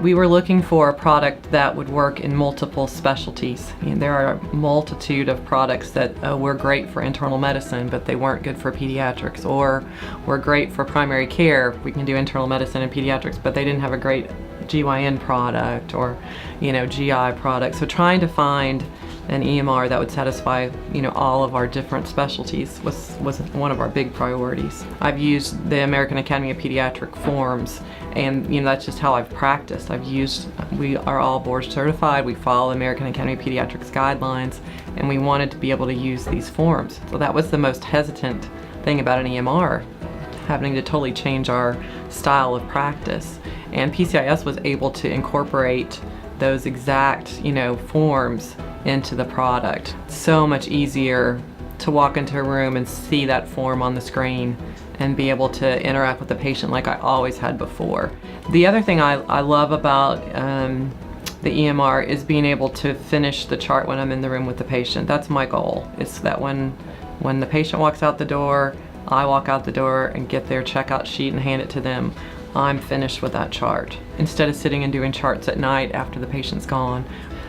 We were looking for a product that would work in multiple specialties. There are a multitude of products that were great for internal medicine, but they weren't good for pediatrics, or were great for primary care. We can do internal medicine and pediatrics, but they didn't have a great GYN product or, GI product. So trying to find an EMR that would satisfy, all of our different specialties was one of our big priorities. I've used the American Academy of Pediatric forms, and that's just how I've practiced. We are all board certified, we follow American Academy of Pediatrics guidelines, and we wanted to be able to use these forms. So that was the most hesitant thing about an EMR, having to totally change our style of practice. And PCIS was able to incorporate those exact, forms into the product. So much easier to walk into a room and see that form on the screen and be able to interact with the patient like I always had before. The other thing I love about the EMR is being able to finish the chart when I'm in the room with the patient. That's my goal. It's that when the patient walks out the door, I walk out the door and get their checkout sheet and hand it to them. I'm finished with that chart, instead of sitting and doing charts at night after the patient's gone.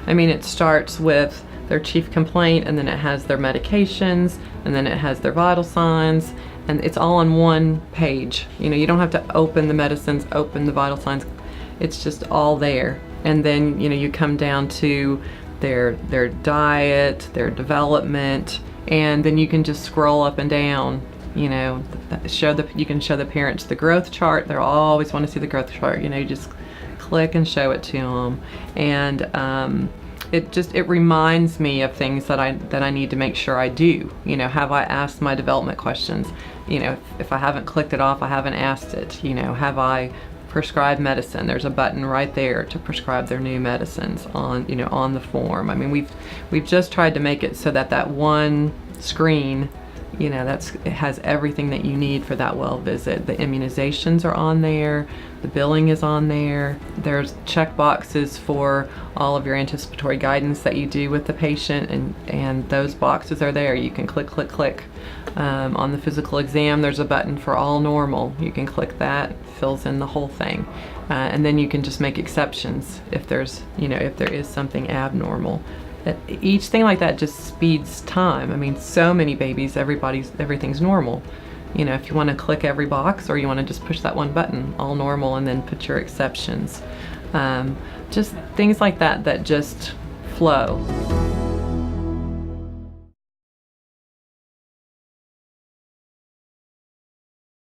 It starts with their chief complaint, and then it has their medications, and then it has their vital signs, and it's all on one page. You don't have to open the medicines, open the vital signs. It's just all there. And then, you come down to their diet, their development, and then you can just scroll up and down. You can show the parents the growth chart. They'll always want to see the growth chart. You just click and show it to them, and it reminds me of things that I need to make sure I do. Have I asked my development questions? If I haven't clicked it off, I haven't asked it. Have I prescribed medicine? There's a button right there to prescribe their new medicines on on the form. We've just tried to make it so that one screen, it has everything that you need for that well visit. The immunizations are on there, the billing is on there, there's check boxes for all of your anticipatory guidance that you do with the patient, and those boxes are there. You can click. On the physical exam, there's a button for all normal. You can click that, fills in the whole thing. And then you can just make exceptions if there's, if there is something abnormal. Each thing like that just speeds time. So many babies, everything's normal. If you want to click every box, or you want to just push that one button, all normal, and then put your exceptions. Just things like that just flow.